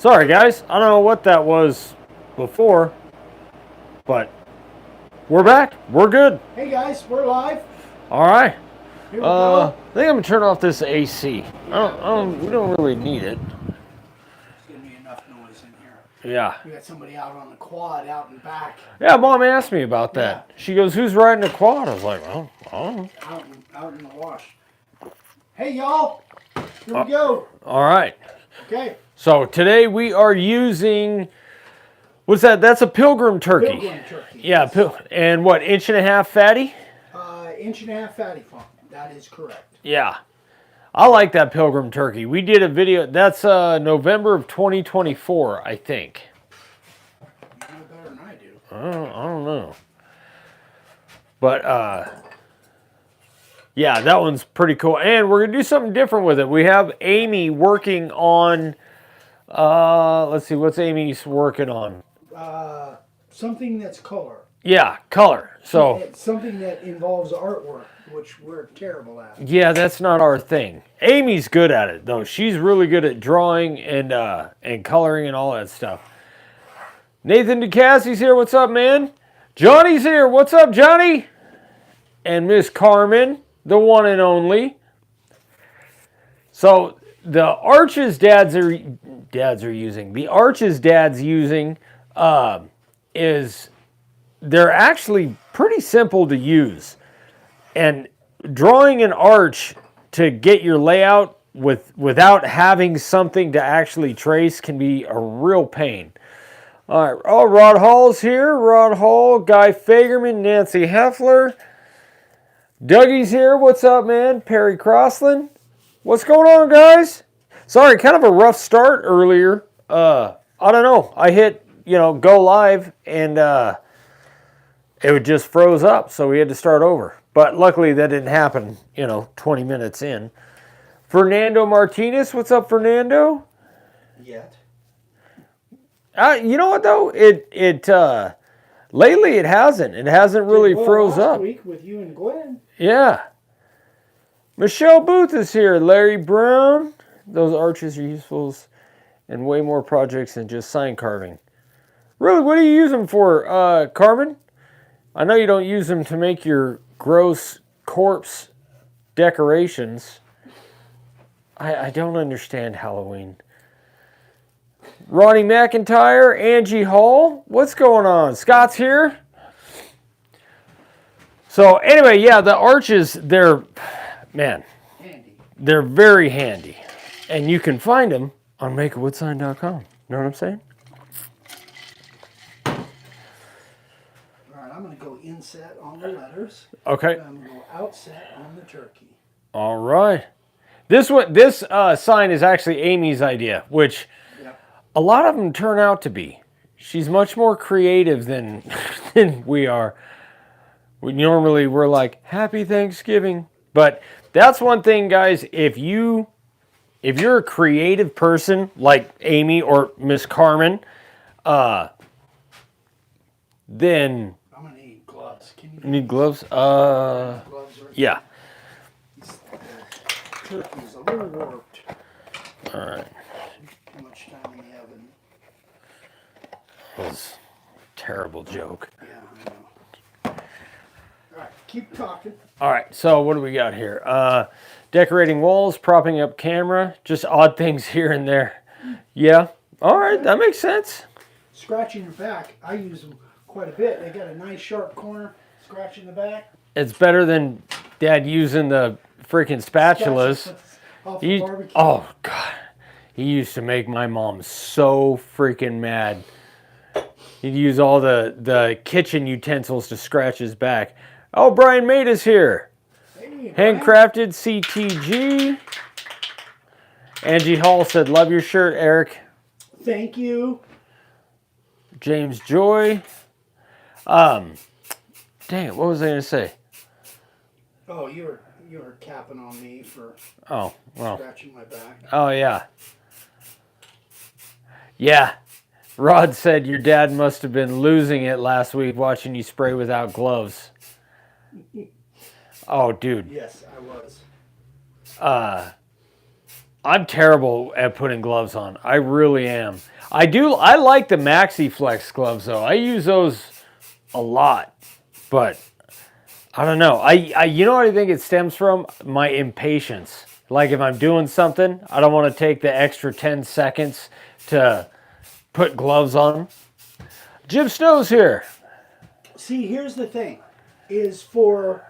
Sorry, guys. I don't know what that was before, but we're back. We're good. Hey guys, we're live. All right. Here we go. I think I'm gonna turn off this AC. We don't really need it. There's gonna be enough noise in here. Yeah. We got somebody out on the quad, out and back. Yeah, Mom asked me about that. Yeah. She goes, "Who's riding the quad?" I was like, "Oh, I don't know." Out in the wash. Hey y'all, here we go. All right. Okay. So today we are using, what's that? That's a Pilgrim turkey. Pilgrim turkey. Yeah, and what, 1.5 inch fatty? 1.5 inch fatty farm. That is correct. Yeah. I like that Pilgrim turkey. We did a video, that's November of 2024, I think. You know better than I do. I don't know. But, yeah, that one's pretty cool. And we're going to do something different with it. We have Amy working on, let's see, what's Amy's working on? Something that's color. Yeah, color. So It's something that involves artwork, which we're terrible at. yeah, that's not our thing. Amy's good at it though. She's really good at drawing and coloring and all that stuff. Nathan DeCassie's here. What's up, man? Johnny's here. What's up, Johnny? And Miss Carmen, the one and only. So the arches dads are using. The arches dad's using is they're actually pretty simple to use. And drawing an arch to get your layout without having something to actually trace can be a real pain. All right, oh, Rod Hall's here. Rod Hall, Guy Fagerman, Nancy Heffler. Dougie's here. What's up, man? Perry Crossland. What's going on, guys? Sorry, kind of a rough start earlier. I don't know. I hit, go live, and it just froze up, so we had to start over. But luckily, that didn't happen, 20 minutes in. Fernando Martinez. What's up, Fernando? Yet. You know what, though? Lately, it hasn't. It hasn't really froze up. Last week with you and Glenn. Yeah. Michelle Booth is here. Larry Brown. Those arches are useful in way more projects than just sign carving. Really, what do you use them for, Carmen? I know you don't use them to make your gross corpse decorations. I don't understand Halloween. Ronnie McIntyre, Angie Hall. What's going on? Scott's here. So anyway, yeah, the arches, they're Handy. They're very handy. And you can find them on makeawoodsign.com. Know what I'm saying? All right, I'm going to go inset on the letters. Okay. And I'm going to go outset on the turkey. All right. This sign is actually Amy's idea, which a lot of them turn out to be. She's much more creative than we are. We're like, Happy Thanksgiving. But that's one thing, guys, if you're a creative person like Amy or Miss Carmen, then I'm going to need gloves. Can you need gloves? gloves right Yeah. The turkey's a little warped. All right. Too much time in the oven. That was a terrible joke. Yeah, I know. All right, keep talking. All right, so what do we got here? Decorating walls, propping up camera, just odd things here and there. Yeah. All right, that makes sense. Scratching your back, I use them quite a bit. They got a nice sharp corner, scratching the back. It's better than Dad using the freaking spatulas. Off the barbecue. Oh, God. He used to make my mom so freaking mad. He'd use all the kitchen utensils to scratch his back. Oh, Brian Mate is here. Hey, Handcrafted CTG. Angie Hall said, love your shirt, Eric. thank you. James Joy. Dang it, what was I going to say? Oh, you were capping on me for scratching my back. Oh, yeah. Yeah. Rod said your dad must have been losing it last week watching you spray without gloves. Oh, dude. Yes, I was. I'm terrible at putting gloves on. I really am. I like the Maxi Flex gloves though. I use those a lot, but I don't know. You know what I think it stems from? My impatience. Like if I'm doing something, I don't want to take the extra 10 seconds to put gloves on. Jim Snow's here. See, here's the thing, is for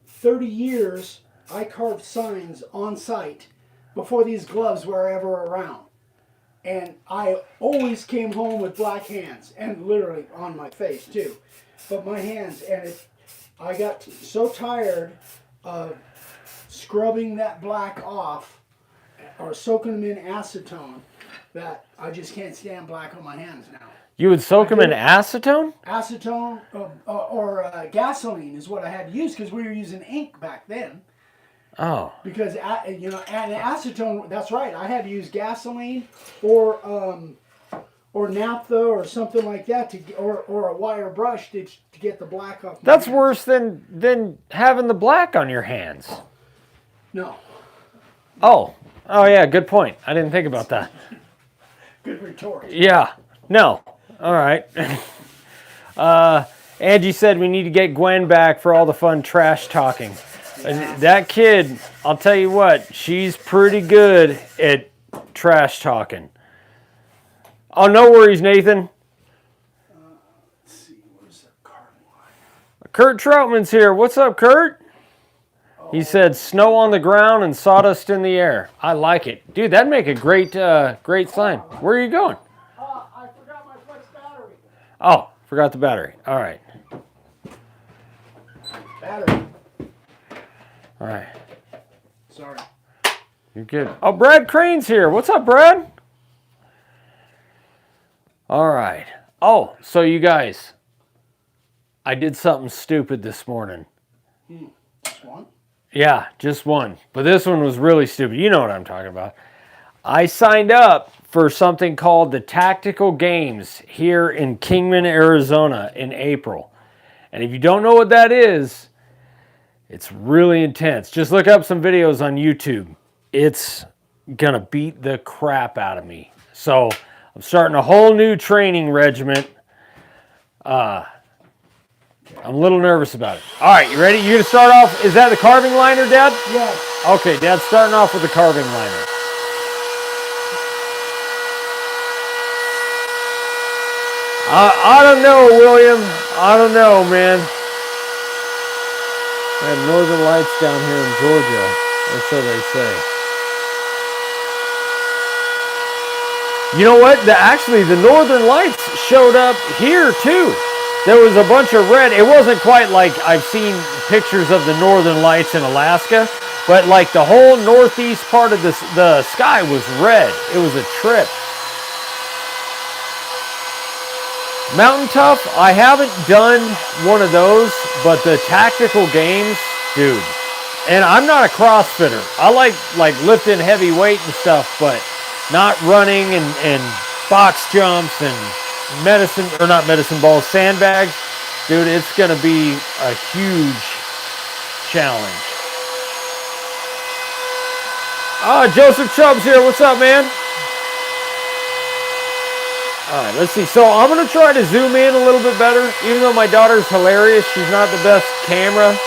30 years, I carved signs on site before these gloves were ever around. And I always came home with black hands, and literally on my face too. But my hands, and I got so tired of scrubbing that black off or soaking them in acetone that I just can't stand black on my hands now. You would soak them in acetone? Acetone or gasoline is what I had to use because we were using ink back then. Oh. Because and acetone, that's right. I had to use gasoline or naphtha or something like that or a wire brush to get the black off. That's worse than having the black on your hands. No. Oh yeah, good point. I didn't think about that. Good retort. Yeah. No. All right. Angie said we need to get Gwen back for all the fun trash talking. Yeah. That kid, I'll tell you what, she's pretty good at trash talking. Oh, no worries, Nathan. Let's see, where's the card line? Kurt Troutman's here. What's up, Kurt? Oh. He said snow on the ground and sawdust in the air. I like it. Dude, that'd make a great sign. Where are you going? I forgot my flex battery. Oh, forgot the battery. All right. Battery. All right. Sorry. You're good. Oh, Brad Crane's here. What's up, Brad? All right. Oh, so you guys, I did something stupid this morning. Just one? Yeah, just one. But this one was really stupid. You know what I'm talking about. I signed up for something called the Tactical Games here in Kingman, Arizona in April. And if you don't know what that is, it's really intense. Just look up some videos on YouTube. It's gonna beat the crap out of me. So I'm starting a whole new training regiment. I'm a little nervous about it. All right, you ready? You gonna start off? Is that the carving liner, Dad? Yes. Okay, Dad's starting off with the carving liner. I don't know, William. I don't know, man. We have northern lights down here in Georgia, or so they say. You know what? Actually, the northern lights showed up here, too. There was a bunch of red. It wasn't quite like I've seen pictures of the northern lights in Alaska, but like the whole northeast part of the sky was red. It was a trip. Mountain Tough, I haven't done one of those, but the Tactical Games, dude. And I'm not a CrossFitter. I like lifting heavy weight and stuff, but not running and box jumps and not medicine balls, sandbags. Dude, it's going to be a huge challenge. Joseph Chubb's here. What's up, man? All right, let's see. So I'm going to try to zoom in a little bit better. Even though my daughter's hilarious, she's not the best camera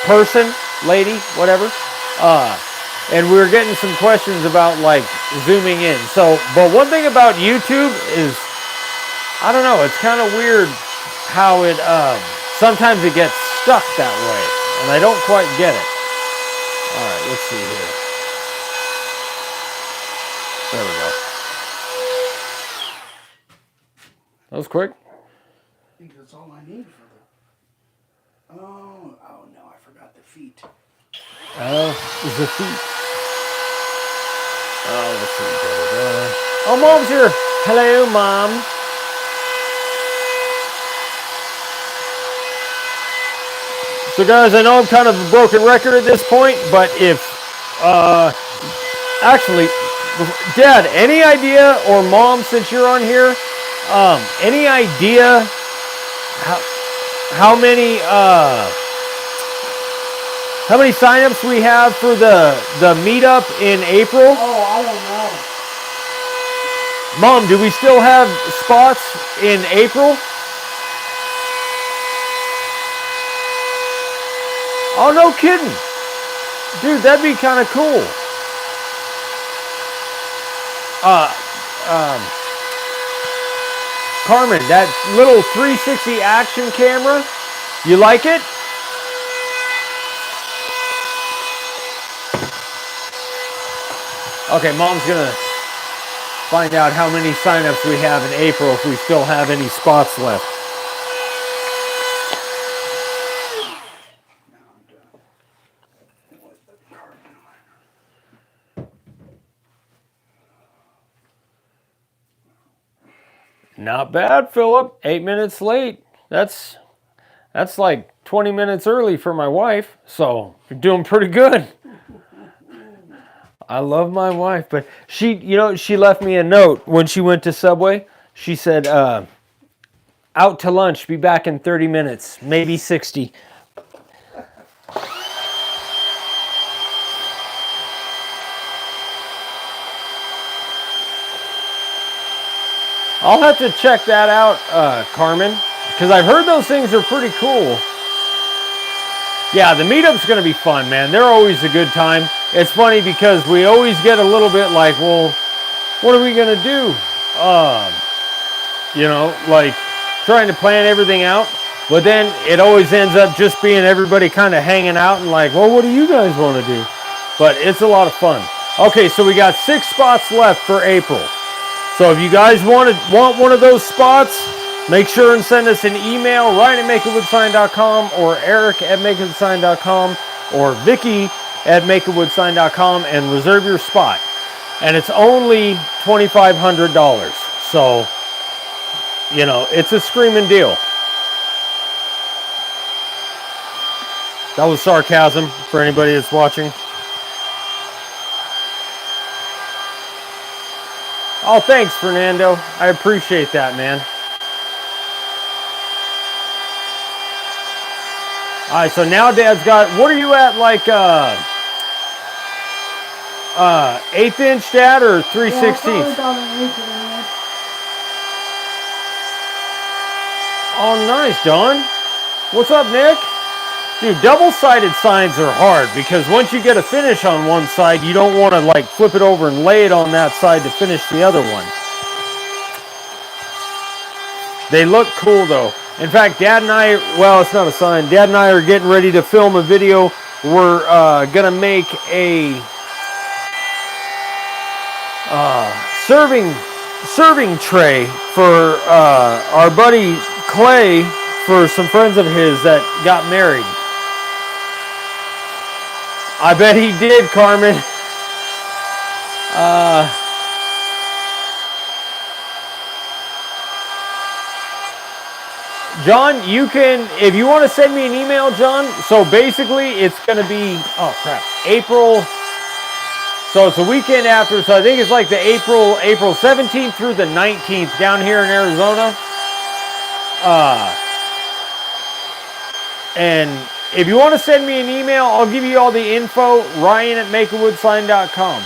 person, lady, whatever. And we were getting some questions about like zooming in. So, but one thing about YouTube is, I don't know, it's kind of weird how it, sometimes it gets stuck that way. And I don't quite get it. All right, let's see here. There we go. That was quick. I think that's all I need for the... Oh no, I forgot the feet. Oh, is the feet. Oh, let's see. Oh, Mom's here. Hello, Mom. So, guys, I know I'm kind of a broken record at this point, but if... actually, Dad, any idea, or Mom, since you're on here... any idea how many How many signups we have for the meetup in April? Oh, I don't know. Mom, do we still have spots in April? Oh, no kidding. Dude, that'd be kind of cool. Carmen, that little 360 action camera, you like it? Okay, Mom's gonna find out how many signups we have in April, if we still have any spots left. Not bad, Philip. 8 minutes late. That's like 20 minutes early for my wife, so you're doing pretty good. I love my wife, but she left me a note when she went to Subway. She said, out to lunch, be back in 30 minutes, maybe 60. I'll have to check that out, Carmen, because I've heard those things are pretty cool. Yeah, the meetup's going to be fun, man. They're always a good time. It's funny because we always get a little bit like, well, what are we going to do? Like trying to plan everything out. But then it always ends up just being everybody kind of hanging out and like, well, what do you guys want to do? But it's a lot of fun. Okay, so we got 6 spots left for April. So if you guys want one of those spots, make sure and send us an email, Ryan@makeitwithsign.com or Eric@makeitwithsign.com or Vicky@makeitwithsign.com and reserve your spot. And it's only $2,500. So, it's a screaming deal. That was sarcasm for anybody that's watching. Oh, thanks, Fernando. I appreciate that, man. All right, so now Dad's got, what are you at, like 1/8 inch, Dad, or 3/16? Oh, nice, Don. What's up, Nick? Dude, double-sided signs are hard because once you get a finish on one side, you don't want to like flip it over and lay it on that side to finish the other one. They look cool though. In fact, Dad and I, well, it's not a sign. Dad and I are getting ready to film a video. We're gonna make a serving tray for our buddy Clay for some friends of his that got married. I bet he did, Carmen. John, you can, if you want to send me an email, John, so basically it's going to be, oh crap, April, so it's a weekend after, so I think it's like the April 17th through the 19th down here in Arizona. And if you want to send me an email, I'll give you all the info, Ryan@makeitwithsign.com.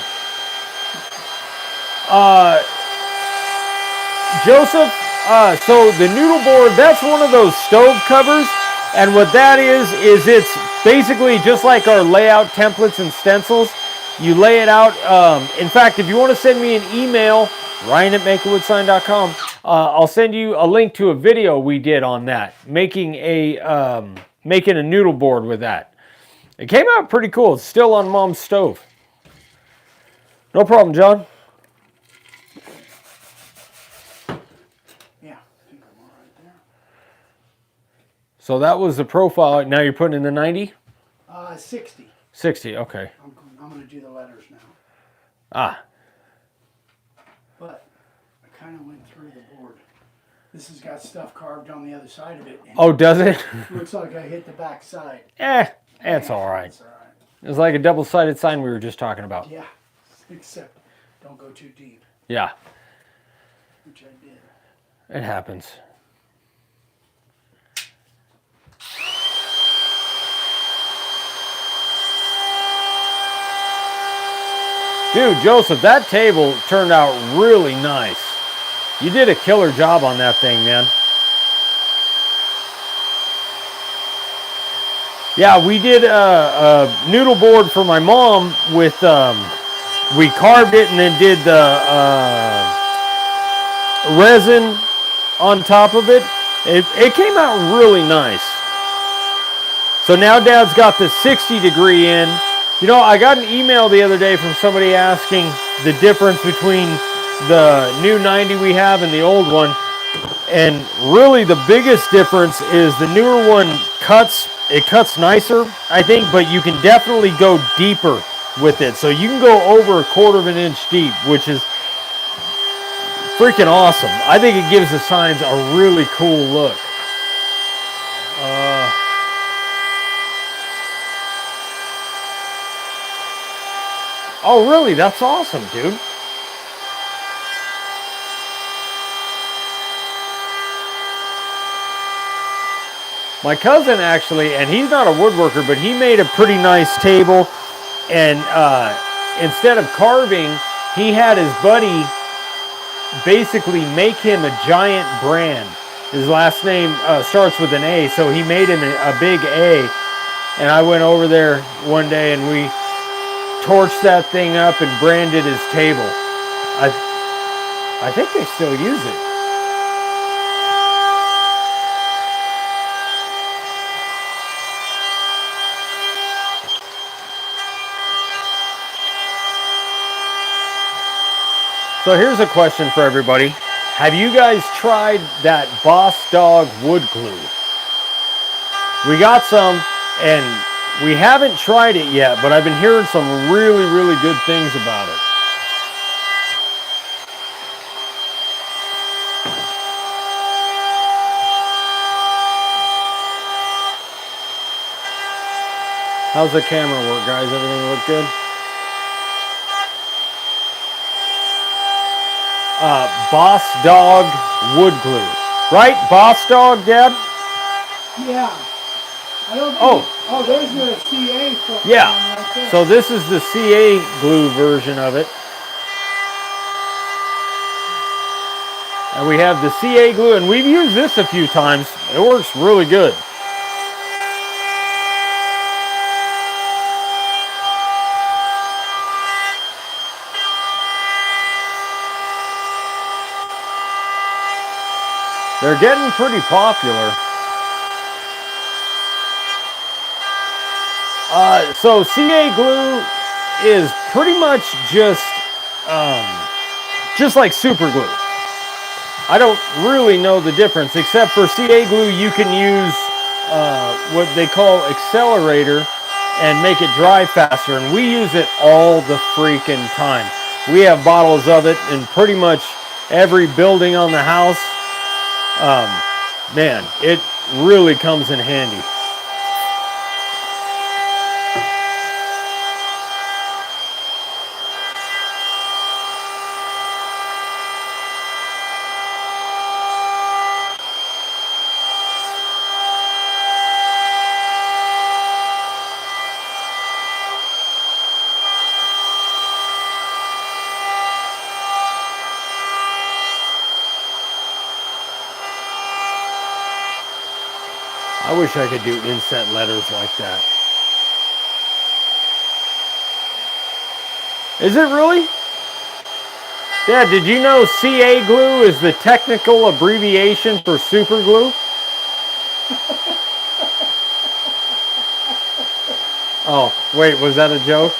Joseph, so the noodle board, that's one of those stove covers. And what that is it's basically just like our layout templates and stencils. You lay it out. In fact, if you want to send me an email, Ryan@makeitwithsign.com, I'll send you a link to a video we did on that, making a noodle board with that. It came out pretty cool. It's still on Mom's stove. No problem, John. Yeah. So that was the profile. Now you're putting in the 90? 60. 60, okay. I'm going to do the letters now. Ah. But I kind of went through the board. This has got stuff carved on the other side of it. Oh, does it? Looks like I hit the back side. It's all right. It's all right. It's like a double-sided sign we were just talking about. Yeah, except don't go too deep. Yeah. Which I did. It happens. Dude, Joseph, that table turned out really nice. You did a killer job on that thing, man. Yeah, we did a noodle board for my mom with, we carved it and then did the resin on top of it. It came out really nice. So now Dad's got the 60-degree in. You know, I got an email the other day from somebody asking the difference between the new 90 we have and the old one. And really the biggest difference is the newer one cuts nicer, I think, but you can definitely go deeper with it. So you can go over a 1/4 of an inch deep, which is freaking awesome. I think it gives the signs a really cool look. Oh, really? That's awesome, dude. My cousin actually, and he's not a woodworker, but he made a pretty nice table. And instead of carving, he had his buddy basically make him a giant brand. His last name starts with an A, so he made him a big A. And I went over there one day and we torched that thing up and branded his table. I think they still use it. So here's a question for everybody. Have you guys tried that Boss Dog wood glue? We got some and we haven't tried it yet, but I've been hearing some really, really good things about it. How's the camera work, guys? Everything look good? Boss Dog wood glue. Right? Boss Dog, Dad? Yeah. I don't think there's the CA for yeah. Right there. So this is the CA glue version of it. And we have the CA glue, and we've used this a few times. It works really good. They're getting pretty popular. So CA glue is pretty much just like super glue. I don't really know the difference, except for CA glue you can use what they call accelerator and make it dry faster, and we use it all the freaking time. We have bottles of it in pretty much every building on the house. Man, it really comes in handy. I wish I could do inset letters like that. Is it really? Dad, did you know CA glue is the technical abbreviation for super glue? Oh, wait, was that a joke?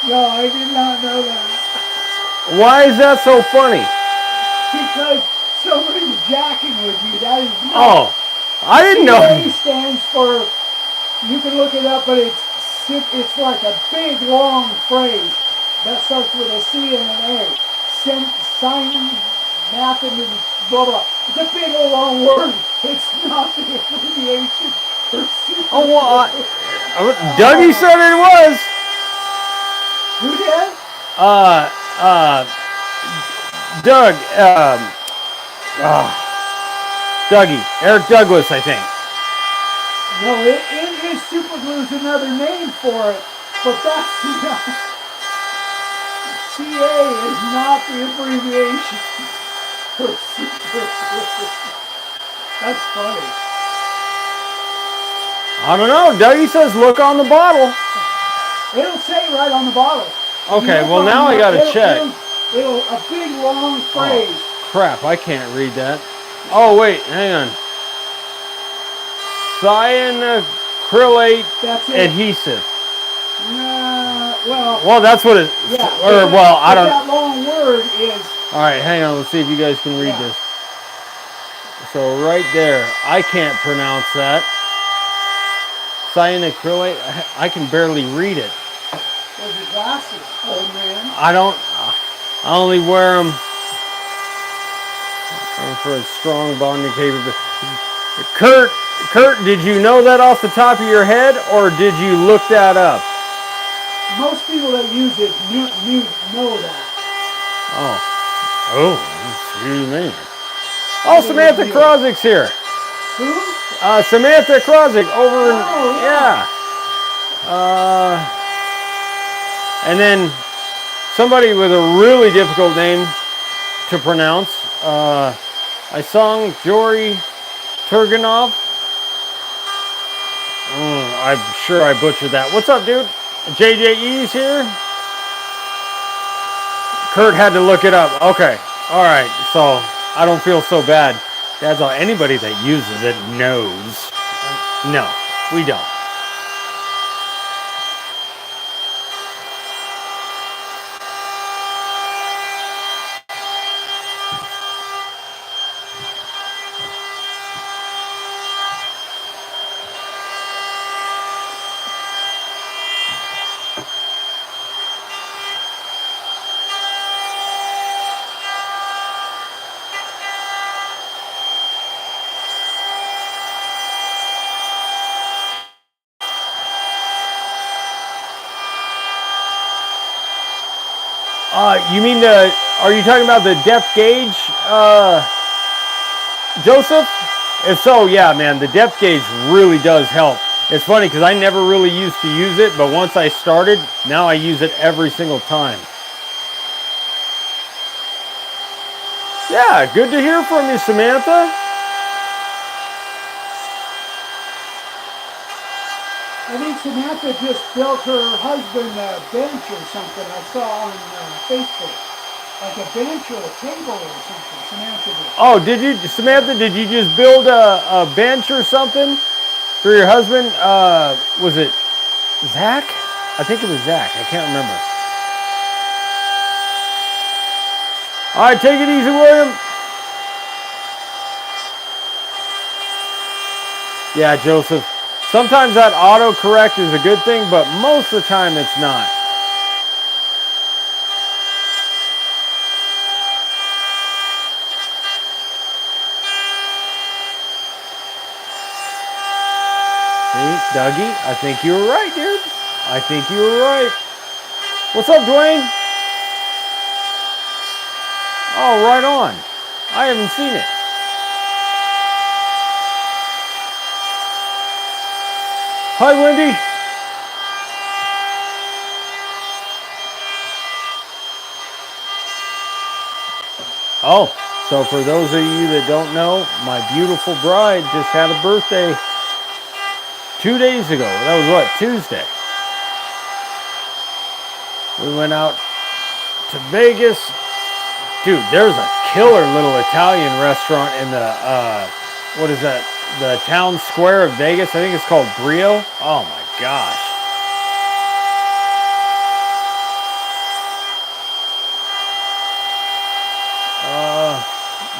No, I did not know that. Why is that so funny? Because somebody's jacking with you. That is not. Oh, I didn't know. CA stands for, you can look it up, but it's like a big long phrase that starts with a C and an A. Sign, math, and blah blah. It's a big old long word. It's not the abbreviation for super. Oh, well, Dougie said it was. Who did? Doug, Dougie, Eric Douglas, I think. No, it say super glue is another name for it, but that's not, CA is not the abbreviation for super glue. That's funny. I don't know. Dougie says look on the bottle. It'll say right on the bottle. Okay, well now I gotta check. It'll a big long phrase. Oh, crap, I can't read that. Oh wait, hang on. Cyanacrylate adhesive. Well, that's what it. Yeah. Or well, I don't. That long word is. All right, hang on. Let's see if you guys can read this. So right there, I can't pronounce that. Cyanacrylate. I can barely read it. Those are glasses, old man. I only wear them for a strong bonding capability. Kurt, did you know that off the top of your head, or did you look that up? Most people that use it know that. Excuse me. Oh, Samantha Krozik's here. Who? Samantha Krozik over in, yeah. And then somebody with a really difficult name to pronounce. I sung Jory Turganov. I'm sure I butchered that. What's up, dude? JJE's here. Kurt had to look it up. Okay. All right. So I don't feel so bad. That's all. Anybody that uses it knows. No, we don't. You mean are you talking about the depth gauge, Joseph? If so, yeah, man, the depth gauge really does help. It's funny because I never really used to use it, but once I started, now I use it every single time. Yeah, good to hear from you, Samantha. I think Samantha just built her husband a bench or something. I saw on Facebook. Like a bench or a table or something. Samantha did. Oh, did you, Samantha, did you just build a bench or something for your husband? Was it Zach? I think it was Zach. I can't remember. All right, take it easy, William. Yeah, Joseph. Sometimes that autocorrect is a good thing, but most of the time it's not. See, Dougie, I think you were right, dude. I think you were right. What's up, Dwayne? Oh, right on. I haven't seen it. Hi, Wendy. Oh, so for those of you that don't know, my beautiful bride just had a birthday 2 days ago. That was what, Tuesday? We went out to Vegas. Dude, there's a killer little Italian restaurant in the, what is that? The town square of Vegas. I think it's called Brio. Oh my gosh.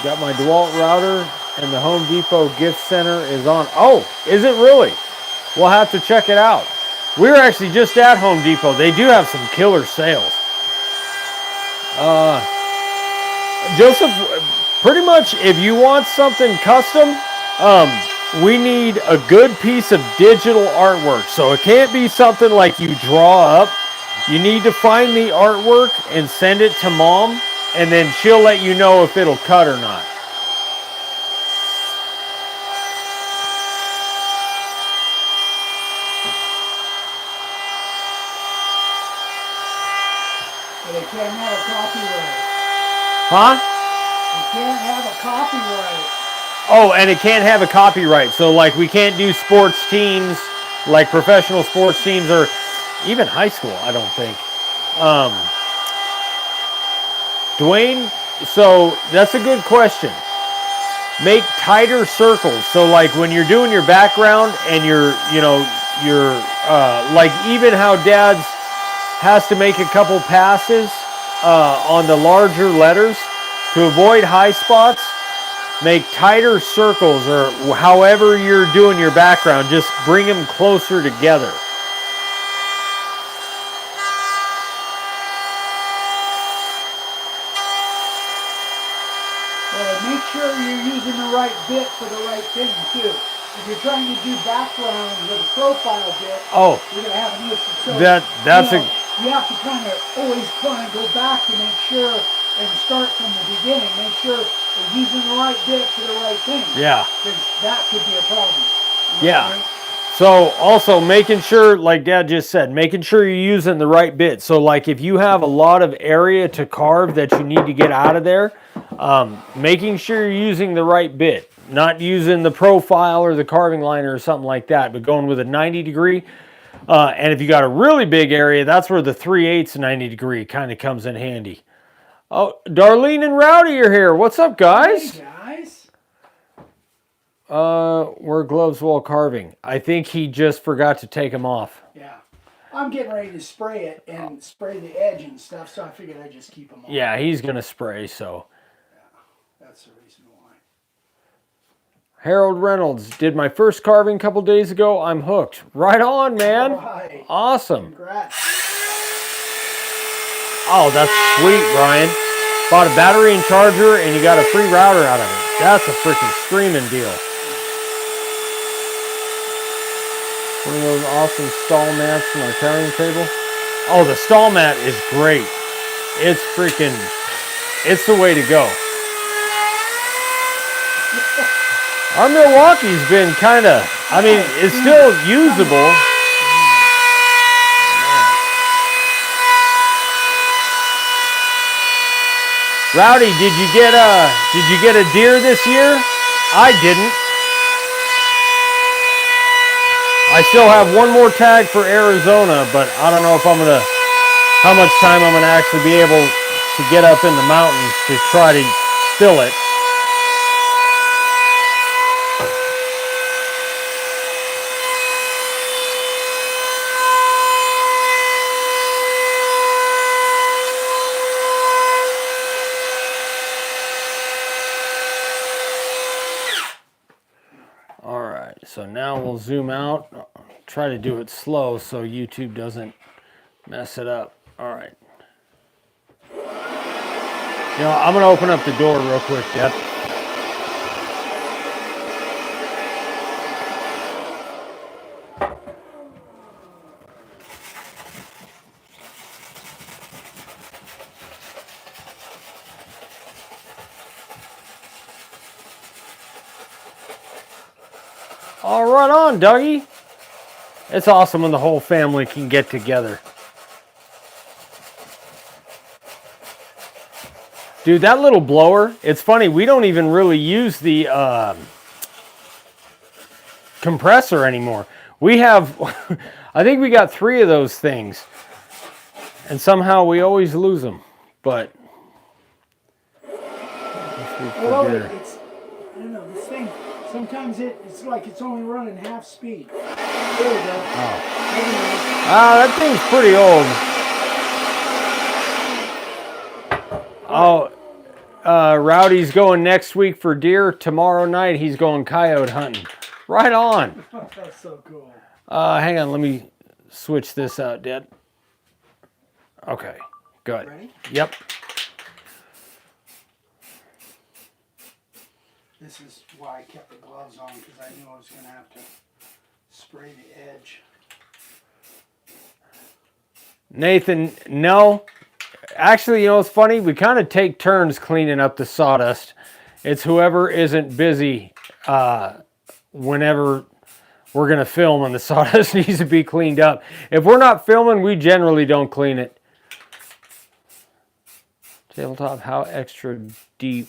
Got my DeWalt router and the Home Depot gift center is on. Oh, is it really? We'll have to check it out. We were actually just at Home Depot. They do have some killer sales. Joseph, pretty much if you want something custom, we need a good piece of digital artwork. So it can't be something like you draw up. You need to find the artwork and send it to Mom, and then she'll let you know if it'll cut or not. you can't have a copyright. Huh? You can't have a copyright. Oh, and it can't have a copyright. So, like, we can't do sports teams, like professional sports teams, or even high school, I don't think. Dwayne, so that's a good question. Make tighter circles. So, like, when you're doing your background and you're like, even how Dad's has to make a couple passes on the larger letters to avoid high spots. Make tighter circles, or however you're doing your background, just bring them closer together. Make sure you're using the right bit for the right thing too. If you're trying to do background with a profile bit, you're going to have an issue. So, you have to kind of always kind of go back to make sure and start from the beginning. Make sure you're using the right bit for the right thing. Yeah. Because that could be a problem. Yeah. So also making sure, like Dad just said, making sure you're using the right bit. So like if you have a lot of area to carve that you need to get out of there, making sure you're using the right bit. Not using the profile or the carving liner or something like that, but going with a 90 degree. And if you got a really big area, that's where the 3/8 90 degree kind of comes in handy. Oh, Darlene and Rowdy are here. What's up, guys? Hey, guys. Wear gloves while carving. I think he just forgot to take them off. Yeah. I'm getting ready to spray it and spray the edge and stuff, so I figured I'd just keep them on. Yeah, he's going to spray, so. Yeah, that's the reason why. Harold Reynolds, did my first carving a couple days ago. I'm hooked. Right on, man. All right. Awesome. Congrats. Oh, that's sweet, Brian. Bought a battery and charger, and you got a free router out of it. That's a freaking screaming deal. One of those awesome stall mats from our carrying table. Oh, the stall mat is great. It's freaking, it's the way to go. Our Milwaukee's been kind of, I mean, it's still usable. Rowdy, did you get a deer this year? I didn't. I still have one more tag for Arizona, but I don't know if how much time I'm gonna actually be able to get up in the mountains to try to fill it. So now we'll zoom out, try to do it slow so YouTube doesn't mess it up. All right. You know, I'm going to open up the door real quick, Dad. All right on, Dougie. It's awesome when the whole family can get together. Dude, that little blower, it's funny, we don't even really use the compressor anymore. We have, I think we got 3 of those things. And somehow we always lose them. But, Well, it's, I don't know, this thing, sometimes it's like it's only running half speed. There we go. Ah, that thing's pretty old. Oh, Rowdy's going next week for deer. Tomorrow night he's going coyote hunting. Right on. That's so cool. Hang on, let me switch this out, Dad. Okay, good. Ready? Yep. This is why I kept the gloves on, because I knew I was going to have to spray the edge. Nathan, no. Actually, you know, it's funny. We kind of take turns cleaning up the sawdust. It's whoever isn't busy whenever we're going to film and the sawdust needs to be cleaned up. If we're not filming, we generally don't clean it. Tabletop, how extra deep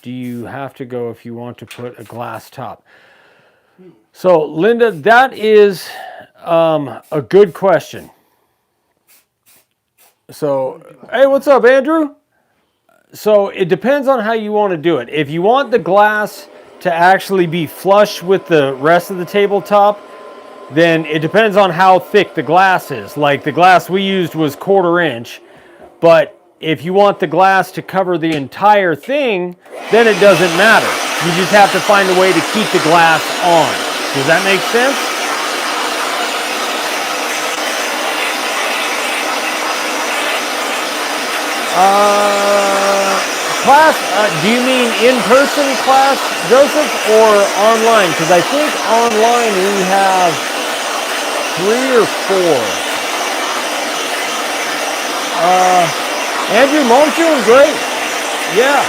do you have to go if you want to put a glass top? So, Linda, that is a good question. So, hey, what's up, Andrew? So, it depends on how you want to do it. If you want the glass to actually be flush with the rest of the tabletop, then it depends on how thick the glass is. Like the glass we used was 1/4 inch, but if you want the glass to cover the entire thing, then it doesn't matter. You just have to find a way to keep the glass on. Does that make sense? Class, do you mean in-person class, Joseph, or online? Because I think online we have 3 or 4. Andrew, mom's doing great. Yeah,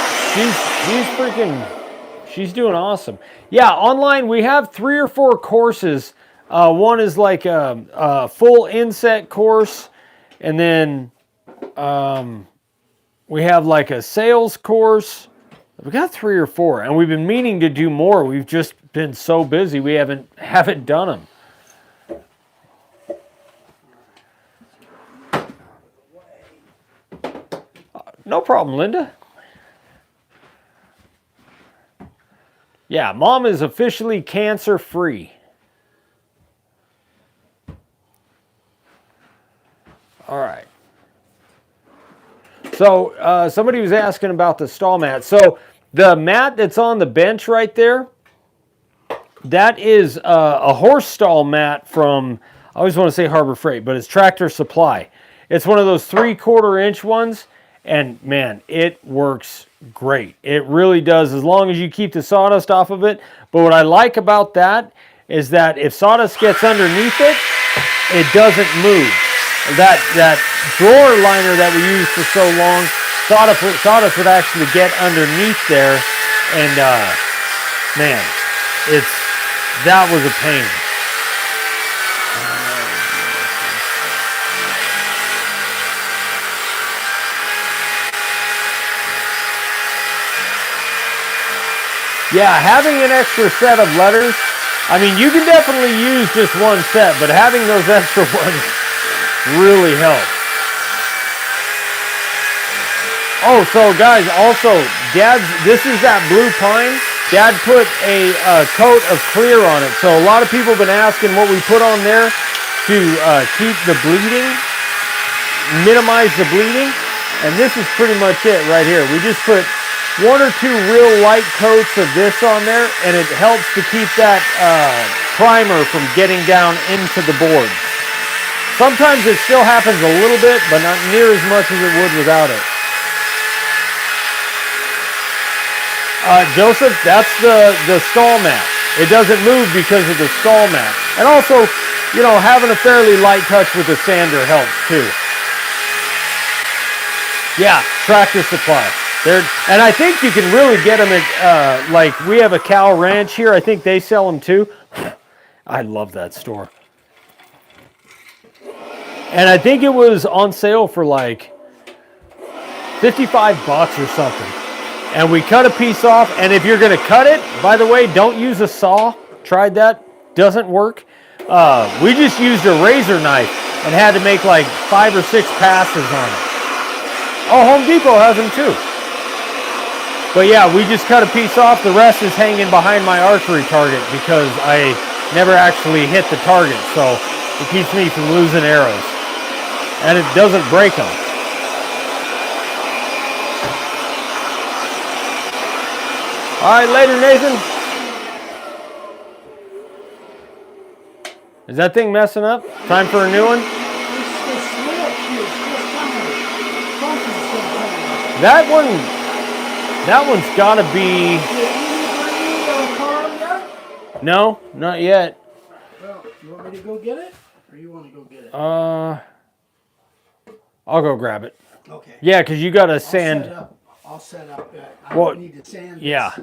she's doing awesome. Yeah, online we have 3 or 4 courses. One is like a full inset course, and then we have like a sales course. We got 3 or 4, and we've been meaning to do more. We've just been so busy we haven't done them. No problem, Linda. Yeah, mom is officially cancer-free. All right. So somebody was asking about the stall mat. So the mat that's on the bench right there, that is a horse stall mat from, I always want to say Harbor Freight, but it's Tractor Supply. It's one of those 3/4 inch ones, and man, it works great. It really does, as long as you keep the sawdust off of it. But what I like about that is that if sawdust gets underneath it, it doesn't move. That drawer liner that we used for so long, sawdust would actually get underneath there, and man, that was a pain. Yeah, having an extra set of letters, I mean, you can definitely use just one set, but having those extra ones really helps. Oh, so guys, also, this is that blue pine. Dad put a coat of clear on it. So a lot of people have been asking what we put on there to keep the bleeding, minimize the bleeding. And this is pretty much it right here. We just put 1 or 2 real light coats of this on there, and it helps to keep that primer from getting down into the board. Sometimes it still happens a little bit, but not near as much as it would without it. Joseph, that's the stall mat. It doesn't move because of the stall mat. And also, you know, having a fairly light touch with the sander helps too. Yeah, Tractor Supply. And I think you can really get them at, like, we have a Cal Ranch here. I think they sell them too. I love that store. And I think it was on sale for like $55 or something. And we cut a piece off. And if you're going to cut it, by the way, don't use a saw. Tried that. Doesn't work. We just used a razor knife and had to make like 5 or 6 passes on it. Oh, Home Depot has them too. But yeah, we just cut a piece off. The rest is hanging behind my archery target because I never actually hit the target. So it keeps me from losing arrows. And it doesn't break them. All right, later, Nathan. Is that thing messing up? Time for a new one? That one's got to be... No, not yet. Well, you want me to go get it? Or you want to go get it? I'll go grab it. Okay. Yeah, because you got to sand... I'll set up. I need to sand this. Yeah.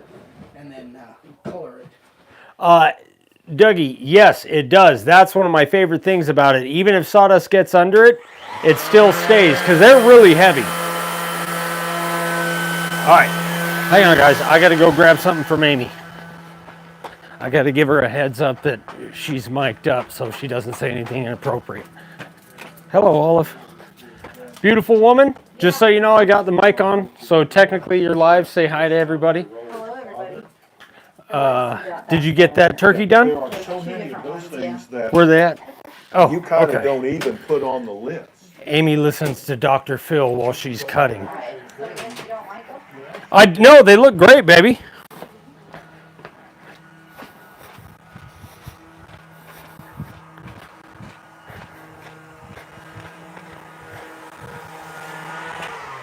And then color it. Dougie, yes, it does. That's one of my favorite things about it. Even if sawdust gets under it, it still stays because they're really heavy. right, hang on, guys. I got to go grab something from Amy. I got to give her a heads up that she's mic'd up so she doesn't say anything inappropriate. Hello, Olive. Beautiful woman. Just so you know, I got the mic on, so technically you're live. Say hi to everybody. Hello, everybody. Did you get that turkey done? There are so many of those things that Where they at? Oh, you kind of okay. don't even put on the list. Amy listens to Dr. Phil while she's cutting. So I guess you don't like them? I no, they look great, baby.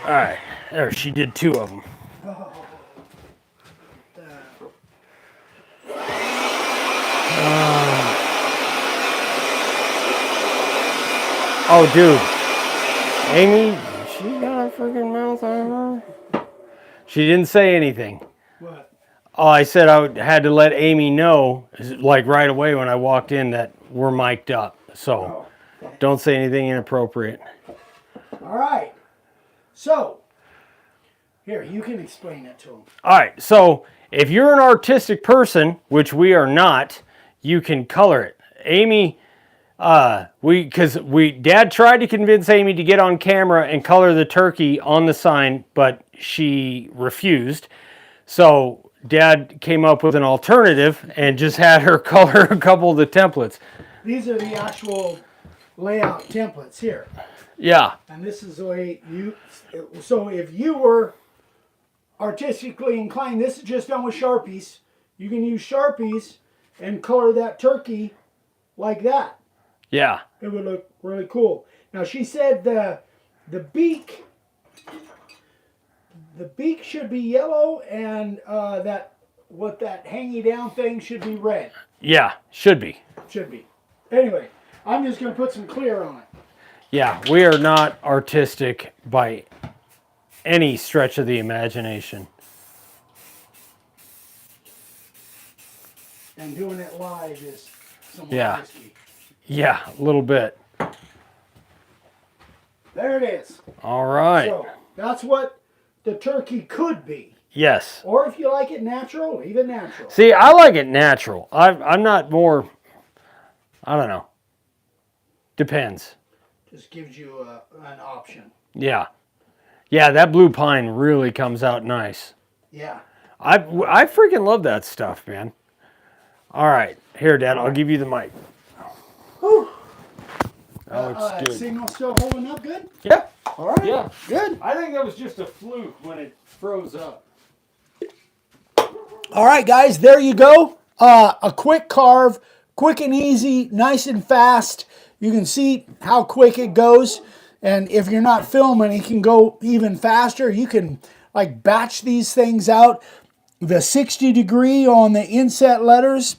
All right, there, she did 2 of them. Oh, dude. Amy, she got a freaking mouth on her. She didn't say anything. What? Oh, I said I had to let Amy know, like right away when I walked in, that we're mic'd up. So don't say anything inappropriate. All right. So, here, you can explain it to them. All right, so if you're an artistic person, which we are not, you can color it. Amy, Dad tried to convince Amy to get on camera and color the turkey on the sign, but she refused. So Dad came up with an alternative and just had her color a couple of the templates. These are the actual layout templates here. Yeah, And this is the way so if you were artistically inclined, this is just done with Sharpies. You can use Sharpies and color that turkey like that. yeah, It would look really cool. Now she said the beak should be yellow and that hanging down thing should be red. yeah, should be. Should be. Anyway, I'm just gonna put some clear on it. Yeah, we are not artistic by any stretch of the imagination. And doing it live is somewhat Yeah. risky. Yeah, a little bit. There it is. All right. So that's what the turkey could be. Yes. Or if you like it natural, leave it natural. See, I like it natural. I'm not more, I don't know. Depends. Just gives you an option. Yeah. Yeah, that blue pine really comes out nice. Yeah. I freaking love that stuff, man. All right. Here, Dad, I'll give you the mic. Whew. Oh, it's good. Signal still holding up good? Yeah. All right. Yeah. Good. I think that was just a fluke when it froze up. All right, guys, there you go. A quick carve, quick and easy, nice and fast. You can see how quick it goes. And if you're not filming, it can go even faster. You can like batch these things out. The 60 degree on the inset letters.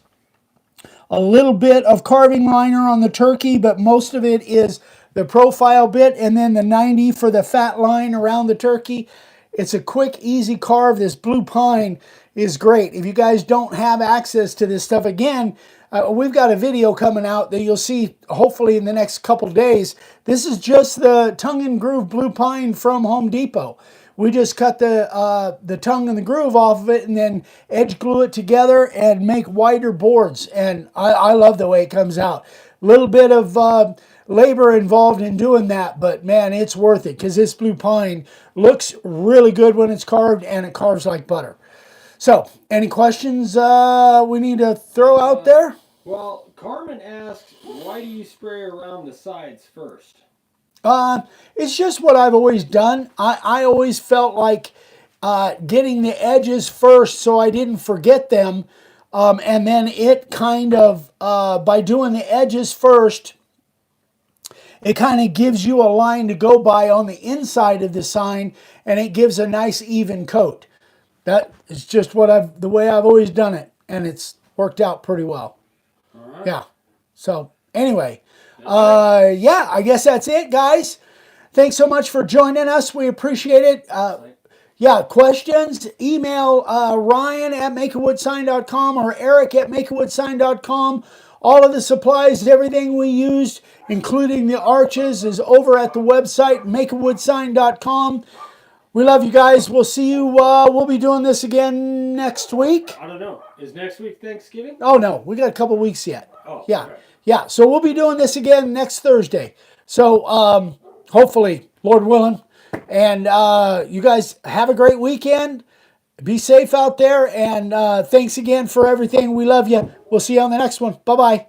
A little bit of carving liner on the turkey, but most of it is the profile bit, and then the 90 for the fat line around the turkey. It's a quick, easy carve. This blue pine is great. If you guys don't have access to this stuff, again, we've got a video coming out that you'll see hopefully in the next couple days. This is just the tongue and groove blue pine from Home Depot. We just cut the tongue and the groove off of it and then edge glue it together and make wider boards. And I love the way it comes out. A little bit of labor involved in doing that, but man, it's worth it because this blue pine looks really good when it's carved and it carves like butter. So, any questions we need to throw out there? Well, Carmen asked, why do you spray around the sides first? It's just what I've always done. I always felt like getting the edges first so I didn't forget them. And then it kind of, by doing the edges first, it kind of gives you a line to go by on the inside of the sign, and it gives a nice even coat. That is just the way I've always done it, and it's worked out pretty well. All right. Yeah. So anyway, yeah, I guess that's it, guys. Thanks so much for joining us. We appreciate it. Yeah, questions, email Ryan at makeawoodsign.com or Eric at makeawoodsign.com. All of the supplies, everything we used, including the arches, is over at the website, makeawoodsign.com. We love you guys. We'll see you. We'll be doing this again next week. I don't know. Is next week Thanksgiving? Oh no, we got a couple weeks yet. Oh, Yeah, okay. yeah. So we'll be doing this again next Thursday. So hopefully, Lord willing, and you guys have a great weekend. Be safe out there, and thanks again for everything. We love you. We'll see you on the next one. Bye bye.